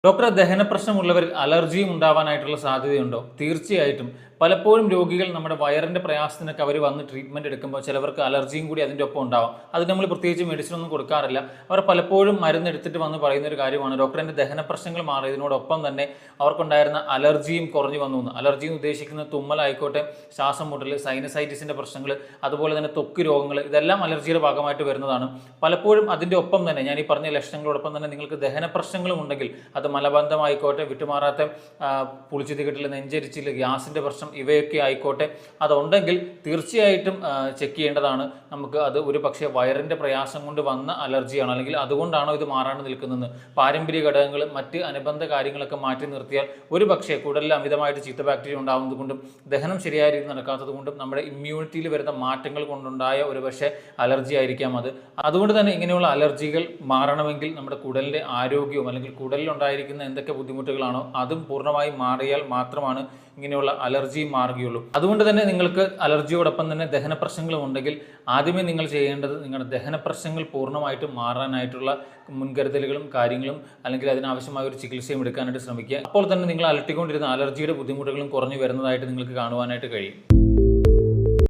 Doctor, ദഹന പ്രശ്നമുള്ളവരിൽ അലർജിയും ഉണ്ടാവാനായിട്ടുള്ള സാധ്യതയുണ്ടോ? തീർച്ചയായിട്ടും. പലപ്പോഴും രോഗികൾ നമ്മുടെ വയറിൻ്റെ പ്രയാസത്തിനൊക്കെ അവർ വന്ന് ട്രീറ്റ്മെൻറ്റ് എടുക്കുമ്പോൾ ചിലവർക്ക് അലർജിയും കൂടി അതിൻ്റെ ഒപ്പം ഉണ്ടാവാം. അത് നമ്മൾ പ്രത്യേകിച്ച് മെഡിസിൻ ഒന്നും കൊടുക്കാറില്ല. അവർ പലപ്പോഴും മരുന്നെടുത്തിട്ട് വന്ന് പറയുന്ന ഒരു കാര്യമാണ്, ഡോക്ടർ എൻ്റെ ദഹന പ്രശ്നങ്ങൾ മാറിയതിനോടൊപ്പം തന്നെ അവർക്കുണ്ടായിരുന്ന അലർജിയും കുറഞ്ഞു വന്നു എന്ന്. അലർജി എന്ന് ഉദ്ദേശിക്കുന്നത് തുമ്മലായിക്കോട്ടെ, ശ്വാസം മുട്ടൽ, സൈനസൈറ്റിസിൻ്റെ പ്രശ്നങ്ങൾ, അതുപോലെ തന്നെ ത്വക്ക് രോഗങ്ങൾ, ഇതെല്ലാം അലർജിയുടെ ഭാഗമായിട്ട് വരുന്നതാണ്. പലപ്പോഴും അതിൻ്റെ ഒപ്പം തന്നെ ഞാൻ ഈ പറഞ്ഞ ലക്ഷണങ്ങളോടൊപ്പം തന്നെ നിങ്ങൾക്ക് ദഹന പ്രശ്നങ്ങളും ഉണ്ടെങ്കിൽ, അത് മലബന്ധമായിക്കോട്ടെ, വിട്ടുമാറാത്ത പുളിച്ചിതികെട്ടിൽ, നെഞ്ചരിച്ചിൽ, ഗ്യാസിൻ്റെ പ്രശ്നം, ഇവയൊക്കെ ആയിക്കോട്ടെ, അതുണ്ടെങ്കിൽ തീർച്ചയായിട്ടും ചെക്ക് ചെയ്യേണ്ടതാണ്. നമുക്ക് അത് ഒരു പക്ഷേ വയറിൻ്റെ പ്രയാസം കൊണ്ട് വന്ന അലർജിയാണോ, അല്ലെങ്കിൽ അതുകൊണ്ടാണോ ഇത് മാറാണ്ട് നിൽക്കുന്നത്. പാരമ്പര്യ ഘടകങ്ങൾ, മറ്റ് അനുബന്ധ കാര്യങ്ങളൊക്കെ മാറ്റി നിർത്തിയാൽ ഒരു പക്ഷേ കുടലിൽ അമിതമായിട്ട് ചീത്ത ബാക്ടീരിയ ഉണ്ടാകുന്നത് കൊണ്ടും ദഹനം ശരിയായ രീതിയിൽ നടക്കാത്തത് കൊണ്ടും നമ്മുടെ ഇമ്മ്യൂണിറ്റിയിൽ വരുന്ന മാറ്റങ്ങൾ കൊണ്ടുണ്ടായ ഒരു പക്ഷേ അലർജി ആയിരിക്കാം അത്. അതുകൊണ്ട് തന്നെ ഇങ്ങനെയുള്ള അലർജികൾ മാറണമെങ്കിൽ നമ്മുടെ കുടലിൻ്റെ ആരോഗ്യവും, അല്ലെങ്കിൽ കുടലിലുണ്ടായിരിക്കുന്ന എന്തൊക്കെ ബുദ്ധിമുട്ടുകളാണോ അതും പൂർണ്ണമായി മാറിയാൽ മാത്രമാണ് ഇങ്ങനെയുള്ള അലർജിയും മാറുകയുള്ളൂ. അതുകൊണ്ട് തന്നെ നിങ്ങൾക്ക് അലർജിയോടൊപ്പം തന്നെ ദഹന പ്രശ്നങ്ങളും ഉണ്ടെങ്കിൽ ആദ്യമേ നിങ്ങൾ ചെയ്യേണ്ടത് നിങ്ങളുടെ ദഹന പ്രശ്നങ്ങൾ പൂർണ്ണമായിട്ടും മാറാനായിട്ടുള്ള മുൻകരുതലുകളും കാര്യങ്ങളും, അല്ലെങ്കിൽ അതിനാവശ്യമായ ഒരു ചികിത്സയും എടുക്കാനായിട്ട് ശ്രമിക്കുക. അപ്പോൾ തന്നെ നിങ്ങൾ അലട്ടിക്കൊണ്ടിരുന്ന അലർജിയുടെ ബുദ്ധിമുട്ടുകളും കുറഞ്ഞു വരുന്നതായിട്ട് നിങ്ങൾക്ക് കാണുവാനായിട്ട് കഴിയും.